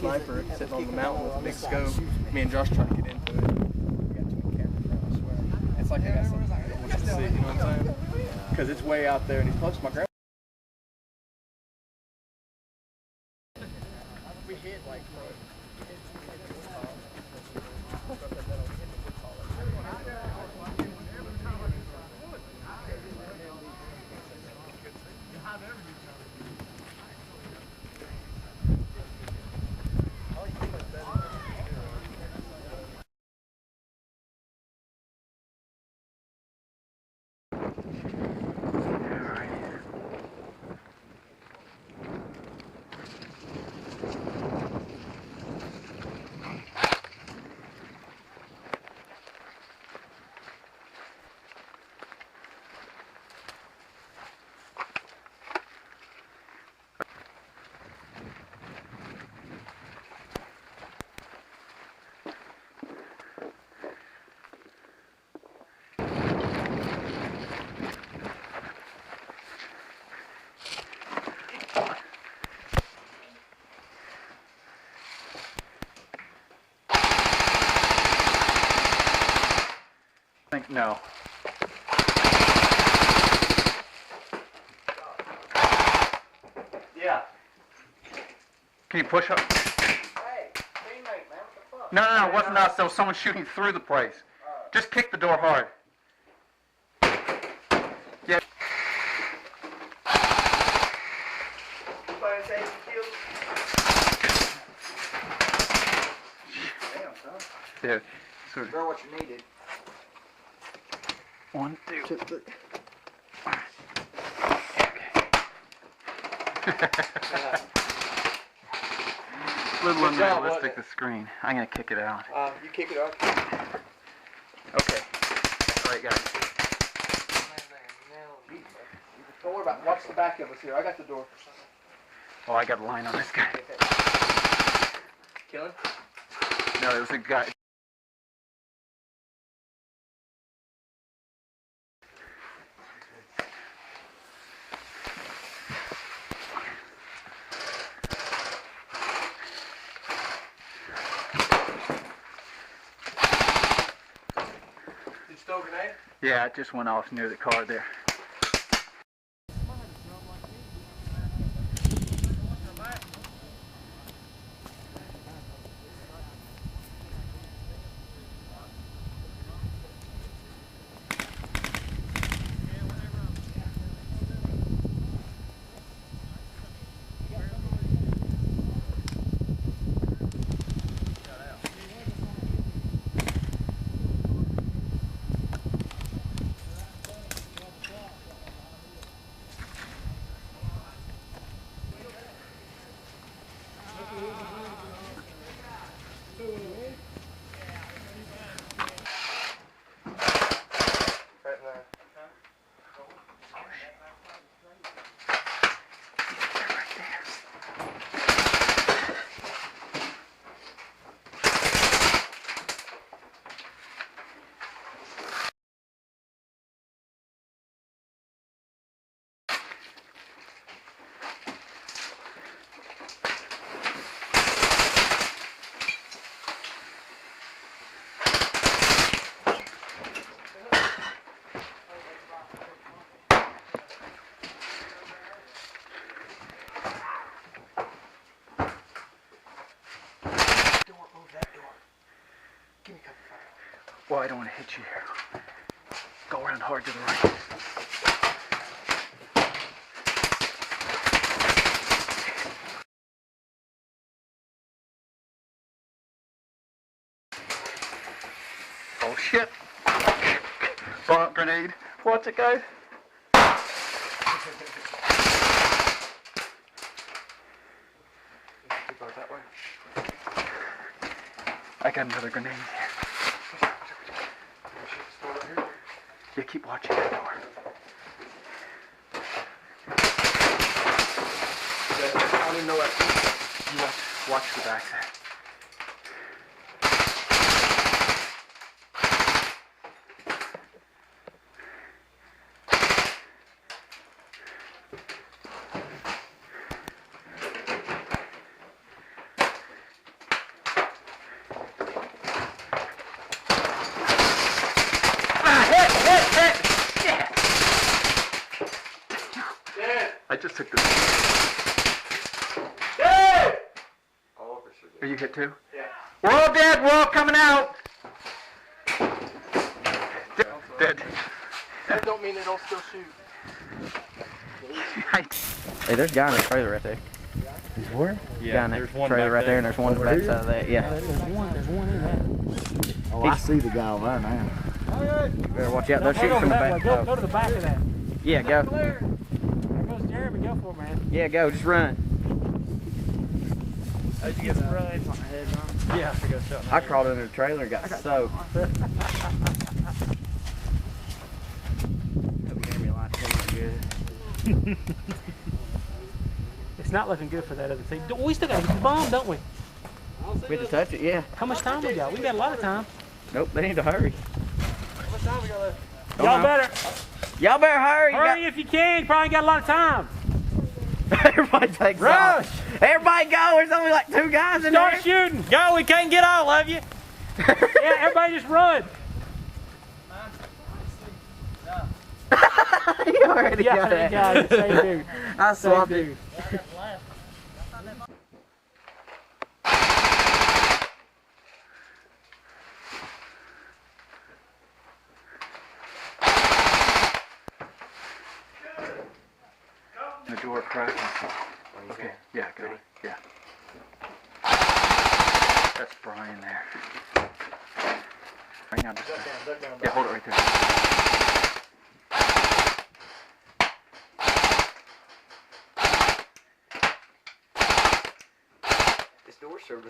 sniper sitting on the mountain with a big scope. Me and Josh tried to get into it. We got too many cameras around, I swear. It's like I got something I don't want you to see, you know what I'm saying? Because it's way out there and he's close to my grandma. We hit like no. Yeah. Can you push up? Hey, teammate, man, what the fuck? No, it wasn't us. There was someone shooting through the place. Just kick the door hard. Yeah. Anybody say you killed? Damn, son. Yeah. So, Girl, what you needed. 1, 2. 2, 3. Little unrealistic, the screen. I'm going to kick it out. You kick it off. Okay. That's right, guys. Don't worry about it. Watch the back of us here. I got the door. Oh, I got a line on this guy. Kill him? No, it was a guy. Did you throw a grenade? Yeah, it just went off near the car there. Well, I don't want to hit you here. Go around hard to the right. Oh shit. Front grenade. Watch it, guys. That way. I got another grenade here. Yeah, keep watching that door. I don't even know that. You watch the backside. I just took this. Dad! Are you hit too? Yeah. We're all dead. We're all coming out. Dead. That don't mean they don't still shoot. Hey, there's a guy in the trailer right there. He's where? Yeah, there's one trailer right there, and there's one on the back side of that. Yeah. There's one in that. Oh, I see the guy over there now. You better watch out. They'll shoot from the back. Go to the back of that. Yeah, go. There goes Jeremy. Go for it, man. Yeah, go. Just run. How'd you get the run? Yeah, I go something. I crawled under the trailer and got soaked. Hope Jeremy likes it good. It's not looking good for that other team. We still got to get the bomb, don't we? We had to touch it, yeah. How much time we got? We got a lot of time. Nope, they need to hurry. How much time we got left? Y'all better hurry. Hurry if you can. You probably got a lot of time. Everybody takes Rush! off. Everybody go. There's only like 2 guys in Start there. shooting. Go. We can't get all of you. Yeah, everybody just run. You already got it. Yeah, same dude. I swapped it. Dude. The door cracking. Okay, yeah, got it. Yeah. That's Brian there. Right now, just yeah, hold it right there. This door serves.